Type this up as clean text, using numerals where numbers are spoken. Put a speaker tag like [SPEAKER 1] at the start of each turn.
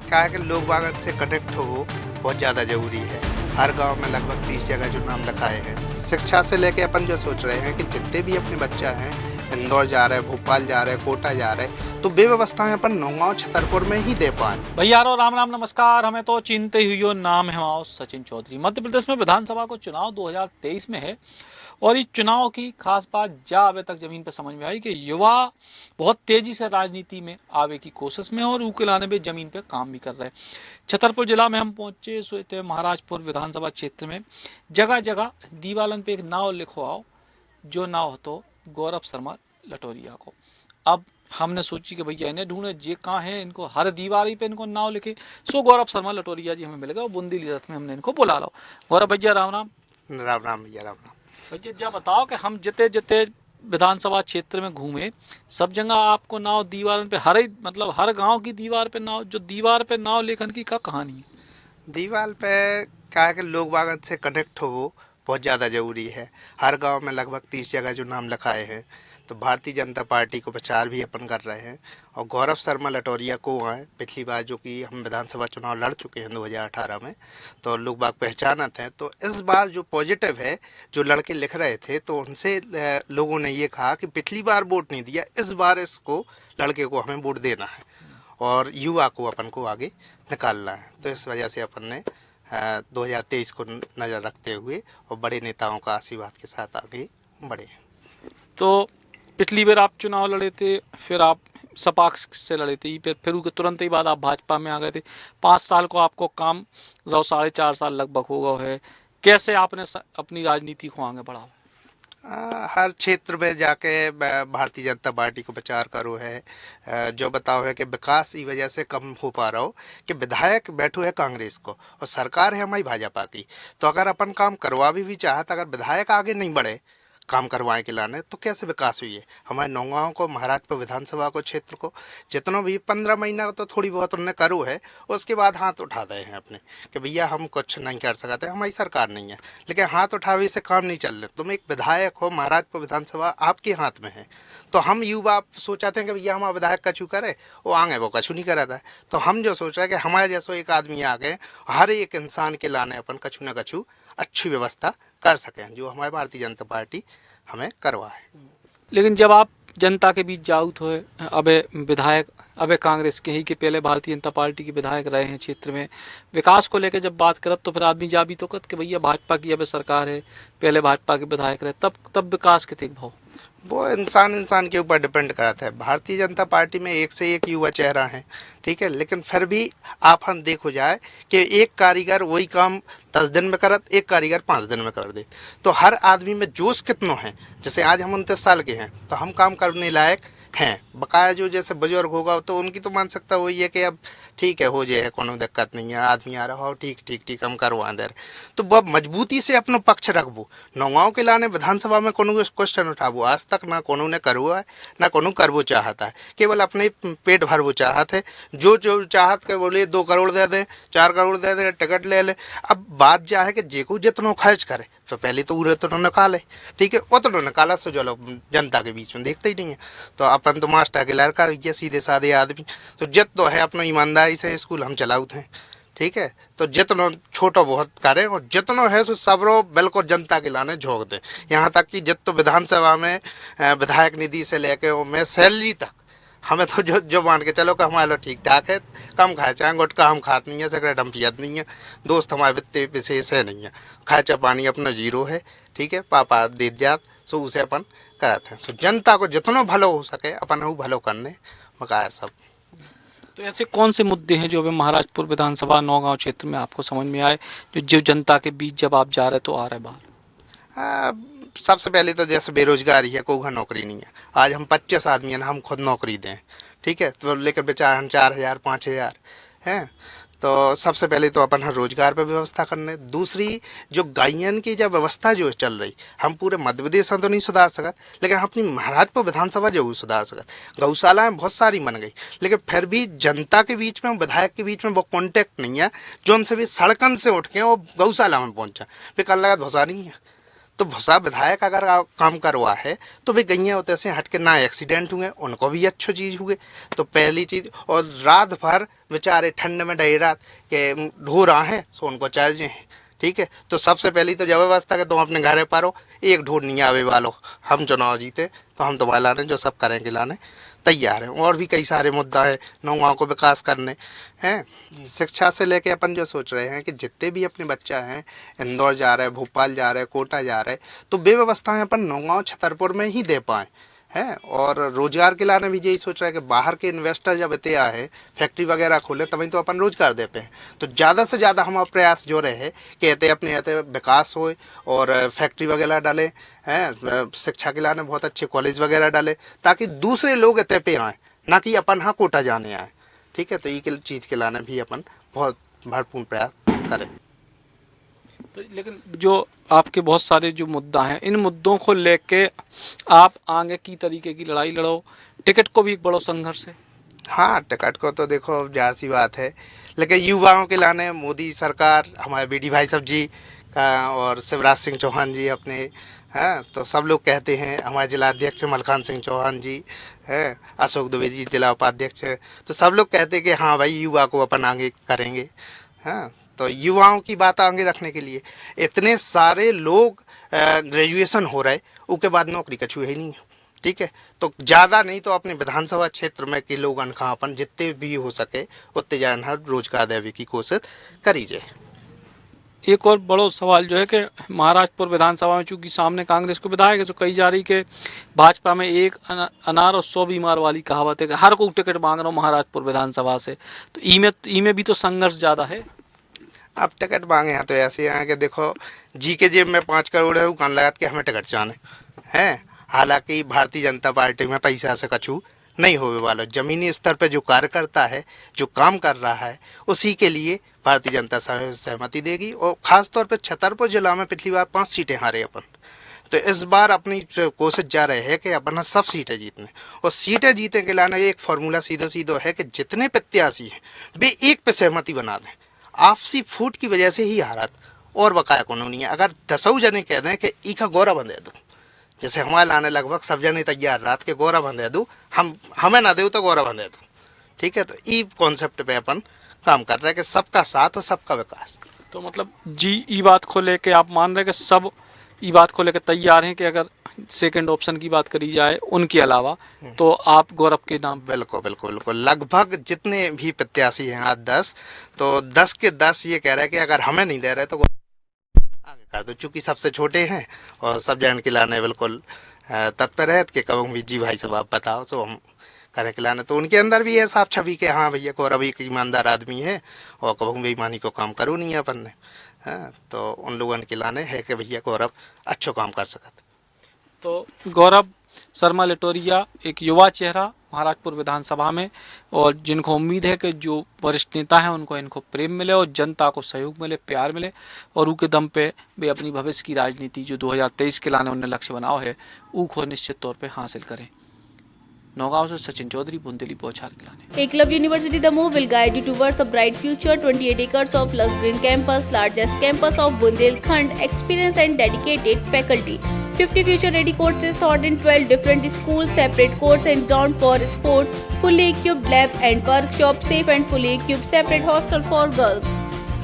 [SPEAKER 1] क्या है कि लोग बाग से कनेक्ट हो बहुत ज़्यादा ज़रूरी है। हर गांव में लगभग 30 जगह जो नाम लिखाए हैं। शिक्षा से लेके अपन जो सोच रहे हैं कि जितने भी अपने बच्चा हैं इंदौर जा रहे हैं, भोपाल जा रहे हैं, कोटा जा रहे हैं, तो व्यवस्थाएं अपन नौगांव छतरपुर में ही दे पाएं।
[SPEAKER 2] भैया राम राम नमस्कार। हमें तो चिंते हुई हो नाम है हमारा सचिन चौधरी। मध्य प्रदेश में विधानसभा को चुनाव 2023 में है और इस चुनाव की खास बात जा अभी तक जमीन पर समझ में आई कि युवा बहुत तेजी से राजनीति में आवे की कोशिश में और उकेलाने में जमीन पे काम भी कर रहे हैं। छतरपुर जिला में हम पहुंचे सो महाराजपुर विधानसभा क्षेत्र में जगह जगह दीवालन पे एक नाव लिखवाओ, जो नाव तो गौरव शर्मा लटोरिया को। अब हमने सोची कि भैया इन्हें ढूंढे जे कहाँ है, इनको हर दीवारी पे इनको नाव लिखे। सो गौरव शर्मा लटोरिया जी हमें मिल गए और बूंदी रथ में हमने इनको बुला लो। गौरव भैया राम राम।
[SPEAKER 1] राम राम भैया, राम राम।
[SPEAKER 2] भैया जब बताओ कि हम जिते जिते विधानसभा क्षेत्र में घूमे, सब जगह आपको नाव दीवार पे हर मतलब हर गांव की दीवार पे नाव, जो दीवार पे नाव लेखन की क्या कहानी है?
[SPEAKER 1] दीवार पे क्या है कि लोग बाग से कनेक्ट हो बहुत ज़्यादा ज़रूरी है। हर गांव में लगभग 30 जगह जो नाम लिखाए हैं, तो भारतीय जनता पार्टी को प्रचार भी अपन कर रहे हैं। और गौरव शर्मा लटोरिया को आए पिछली बार जो कि हम विधानसभा चुनाव लड़ चुके हैं 2018 में, तो लोग बाग पहचानत हैं। तो इस बार जो पॉजिटिव है, जो लड़के लिख रहे थे, तो उनसे लोगों ने ये कहा कि पिछली बार वोट नहीं दिया, इस बार इसको लड़के को हमें वोट देना है और युवा को अपन को आगे निकालना है। तो इस वजह से अपन ने 2023 को नज़र रखते हुए और बड़े नेताओं का आशीर्वाद के साथ आगे बढ़े।
[SPEAKER 2] तो पिछली बार आप चुनाव लड़े थे, फिर आप सपा से लड़े थे, फिर तुरंत ही बाद आप भाजपा में आ गए थे। 5 साल को आपको काम 4.5 साल लगभग होगा है। कैसे आपने अपनी राजनीति को आगे बढ़ाओ?
[SPEAKER 1] हर क्षेत्र में जाके भारतीय जनता पार्टी को प्रचार करो है। जो बताओ है कि विकास की वजह से कम हो पा रहा हो कि विधायक बैठो है कांग्रेस को और सरकार है हमारी भाजपा की। तो अगर अपन काम करवा भी चाहता, अगर विधायक आगे नहीं बढ़े काम करवाए के लाने, तो कैसे विकास हुई है। हमारे नौगांव को, महाराजपुर विधानसभा को, क्षेत्र को जितना भी 15 महीना तो थोड़ी बहुत उन्होंने करो है, उसके बाद हाथ उठा दे हैं अपने कि भैया हम कुछ नहीं कर सकते, हमारी सरकार नहीं है। लेकिन हाथ उठावे से काम नहीं चल रहे। तुम एक विधायक हो, महाराजपुर विधानसभा आपके हाथ में है, तो हम युवा सोचाते हैं कि भैया हमारा विधायक कछु करे, वो आगे वो कछु नहीं कराता है। तो हम जो सोच रहे हैं कि हमारे जैसो एक आदमी आ गए, हर एक इंसान के लाने अपन कछु न कछु अच्छी व्यवस्था कर सकें, जो हमारी भारतीय जनता पार्टी हमें करवाए।
[SPEAKER 2] लेकिन जब आप जनता के बीच जाऊत हुए, अबे विधायक अबे कांग्रेस के ही के पहले भारतीय जनता पार्टी के विधायक रहे हैं क्षेत्र में, विकास को लेकर जब बात करत तो फिर आदमी जा भी तो कत कि भैया भाजपा की अबे सरकार है, पहले भाजपा के विधायक रहे, तब विकास के तेज भाव।
[SPEAKER 1] वो इंसान के ऊपर डिपेंड करता है। भारतीय जनता पार्टी में एक से एक युवा चेहरा है, ठीक है, लेकिन फिर भी आप हम देखो जाए कि एक कारीगर वही काम 10 दिन में करत, एक कारीगर 5 दिन में कर दे। तो हर आदमी में जोश कितनो है। जैसे आज हम 29 साल के हैं, तो हम काम करने लायक हैं। बकाया जो जैसे बुजुर्ग होगा तो उनकी तो मानसिकता वही है कि अब ठीक है हो जाए, कोनो दिक्कत नहीं है, आदमी आ रहा हो, ठीक ठीक ठीक हम करवा दे रहे। तो वह मजबूती से अपना पक्ष रखबो। नौगांव के लाने विधानसभा में कोनो क्वेश्चन उठाबो, आज तक ना कोनो ने करवा है, ना कोनो करवो चाहता है, केवल अपने पेट भरवो चाहत है। जो जो चाहत के बोले 2 करोड़ दे दें, 4 करोड़ दे दें, टिकट ले ले। अब बात जा है कि जेको जितना खर्च करे, तो पहले तो उरे तो निकाले, ठीक है, वो तो निकाला सो जो लोग जनता के बीच में देखते ही नहीं है। तो अपन तो मास्टर के लड़का ये सीधे साधे आदमी, तो जित तो है अपना ईमानदारी से स्कूल हम चलाते हैं, ठीक है। तो जितना छोटो बहुत करें और जितना है सो सबरो बिल्कुल जनता के लाने झोंक दें। यहाँ तक कि जित तो विधानसभा में विधायक निधि से लेके मैं सैलरी तक हमें तो जो मान के चलो कि हमारे ठीक ठाक है, कम खाए चाहे गुटखा हम खाते नहीं है, सिगरेट हम पियत नहीं है, दोस्त हमारे वित्तीय विशेष है नहीं है, खर्चा पानी अपना जीरो है, ठीक है, पापा दे जात, सो उसे अपन कराते हैं। सो जनता को जितना भलो हो सके अपन वो भलो करने मकाया सब।
[SPEAKER 2] तो ऐसे कौन से मुद्दे हैं जो अभी महाराजपुर विधानसभा नौगांव क्षेत्र में आपको समझ में आए, जो जनता के बीच जब आप जा रहे तो आ रहे बाहर?
[SPEAKER 1] सबसे पहले तो जैसे बेरोजगारी है, कोई नौकरी नहीं है। आज हम 25 आदमी हैं, हम खुद नौकरी दें, ठीक है, तो लेकर बेचार हम 4,000 5,000 हैं। तो सबसे पहले तो अपन हर रोजगार पर व्यवस्था करने। दूसरी जो गायन की जब व्यवस्था जो चल रही, हम पूरे मध्य प्रदेश में तो नहीं सुधार सकत, लेकिन हम अपनी महाराजपुर विधानसभा जरूर सुधार सकत। गौशालाएँ बहुत सारी बन गई, लेकिन फिर भी जनता के बीच में, विधायक के बीच में वो कॉन्टेक्ट नहीं है जो उनसे भी सड़कन से उठ के वो गौशाला में पहुँचा। फिर कल लगा धोसा नहीं है, तो भूसा विधायक अगर काम करवा है तो वे गैया होते से हट के ना एक्सीडेंट हुए, उनको भी अच्छी चीज़ हुए। तो पहली चीज़, और रात भर बेचारे ठंड में डे रात के ढो रहा है सो उनको चार्जे हैं, ठीक है। तो सबसे पहली तो जब व्यवस्था के तुम अपने घरे पारो, एक ढूंढ नहीं आवे वालो, हम चुनाव जीते तो हम तुम्हारे लाने जो सब करेंगे लाने तैयार हैं। और भी कई सारे मुद्दा है नौ गाँव को विकास करने हैं। शिक्षा से लेके अपन जो सोच रहे हैं कि जितने भी अपने बच्चा हैं इंदौर जा रहे हैं, भोपाल जा रहे हैं, कोटा जा रहे हैं, तो वे व्यवस्थाएं अपन नौ गाँव छतरपुर में ही दे पाएँ हैं। और रोजगार के लाने भी यही सोच रहा है कि बाहर के इन्वेस्टर जब इतने आए, फैक्ट्री वगैरह खोले, तभी तो अपन रोजगार दे पे हैं। तो ज़्यादा से ज़्यादा हमारा प्रयास जो रहे कि इतने अपने इतने विकास हो और फैक्ट्री वगैरह डाले हैं, शिक्षा के लाने बहुत अच्छे कॉलेज वगैरह डाले, ताकि दूसरे लोग इतने पे आएँ, ना कि अपन हाँ कोटा जाने आए, ठीक है। तो ये चीज़ के लाने भी अपन बहुत भरपूर प्रयास करें।
[SPEAKER 2] तो लेकिन जो आपके बहुत सारे जो मुद्दा हैं, इन मुद्दों को लेके आप आगे की तरीके की लड़ाई लड़ो, टिकट को भी एक बड़ा संघर्ष है।
[SPEAKER 1] हाँ, टिकट को तो देखो जार सी बात है, लेकिन युवाओं के लाने मोदी सरकार, हमारे बीडी भाई साहब जी का और शिवराज सिंह चौहान जी अपने हैं, तो सब लोग कहते हैं, हमारे जिला अध्यक्ष मलखान सिंह चौहान जी हैं, अशोक दुबे जी जिला उपाध्यक्ष हैं, तो सब लोग कहते हैं कि हाँ भाई युवा को अपन आगे करेंगे। हाँ, तो युवाओं की बात आगे रखने के लिए इतने सारे लोग ग्रेजुएशन हो रहे, उसके बाद नौकरी कछू है नहीं, ठीक है। तो ज़्यादा नहीं तो अपने विधानसभा क्षेत्र में के लोग अनखा अपन जितने भी हो सके उतने ज़्यादा रोजगार देने की कोशिश करी जाए।
[SPEAKER 2] एक और बड़ो सवाल जो है कि महाराजपुर विधानसभा में चूंकि सामने कांग्रेस को विधायक है, तो कही जा रही कि भाजपा में एक अनार और 100 बीमार वाली कहावत है कि हर को टिकट मांग रहा हूँ महाराजपुर विधानसभा से, तो ई में भी तो संघर्ष ज़्यादा है।
[SPEAKER 1] अब टिकट मांगे हैं तो ऐसे हैं कि देखो जी के जेब में 5 करोड़ है, वो कान लगा के हमें टिकट चाहने हैं। हालांकि भारतीय जनता पार्टी में पैसा से कछू नहीं होने वाला, जमीनी स्तर पर जो कार्यकर्ता है, जो काम कर रहा है, उसी के लिए भारतीय जनता सहमति देगी। और ख़ास तौर पर छतरपुर जिला में पिछली बार 5 सीटें हारे अपन, तो इस बार अपनी कोशिश जा रहे हैं कि अपन सब सीटें जीतने, और सीटें जीतने के लिए एक फार्मूला सीधो है कि जितने प्रत्याशी हैं वे एक पे सहमति बना दें। आपसी फूट की वजह से ही हारत और बकाया कोनो नहीं है। अगर 10 जने कह दें कि ई का गौरा बंधे दो, जैसे हमारे लाने लगभग सब जने तैयार रात के गौरा बंधे दो, हमें ना दो तो गौरा बंधे दो, ठीक है। तो ई कॉन्सेप्ट पे अपन काम कर रहे हैं कि सबका साथ और सबका विकास।
[SPEAKER 2] तो मतलब जी ई बात को लेके आप मान रहे हैं कि सब ई बात को लेकर तैयार हैं कि अगर सेकंड ऑप्शन की बात करी जाए उनके अलावा तो आप गौरव के नाम।
[SPEAKER 1] बिल्कुल बिल्कुल बिल्कुल, लगभग जितने भी प्रत्याशी हैं आज 10, तो 10 के 10 ये कह रहे हैं कि अगर हमें नहीं दे रहे तो आगे कर दो, चूँकि सबसे छोटे हैं और सब जन के लाने बिल्कुल तत्पर है कि कहूँ भी जी भाई साहब आप बताओ तो हम करें के लाने। तो उनके अंदर भी है साफ छवि के हाँ भैया गौरव एक ईमानदार आदमी है और कहूँ बेईमानी को काम करूँ नहीं है अपन ने। हाँ, तो उन लोगों के लाने है कि भैया गौरव अच्छा काम कर सकते।
[SPEAKER 2] तो गौरव शर्मा लटोरिया एक युवा चेहरा महाराजपुर विधानसभा में, और जिनको उम्मीद है कि जो वरिष्ठ नेता हैं उनको इनको प्रेम मिले और जनता को सहयोग मिले, प्यार मिले, और उनके दम पे वे अपनी भविष्य की राजनीति जो 2023 के लाने उन्हें लक्ष्य बनाओ है ऊ को निश्चित तौर पे हासिल करें। नौगांव से सचिन चौधरी, बुंदेली बौछार के लाने।
[SPEAKER 3] Eklavya University Damoh will guide you towards a bright future. 28 acres of lush green campus, largest campus of Bundelkhand, experienced and dedicated faculty. 50 future-ready courses taught in 12 different schools, separate courts and ground for sport, fully equipped lab and workshop, safe and fully equipped separate hostel for girls.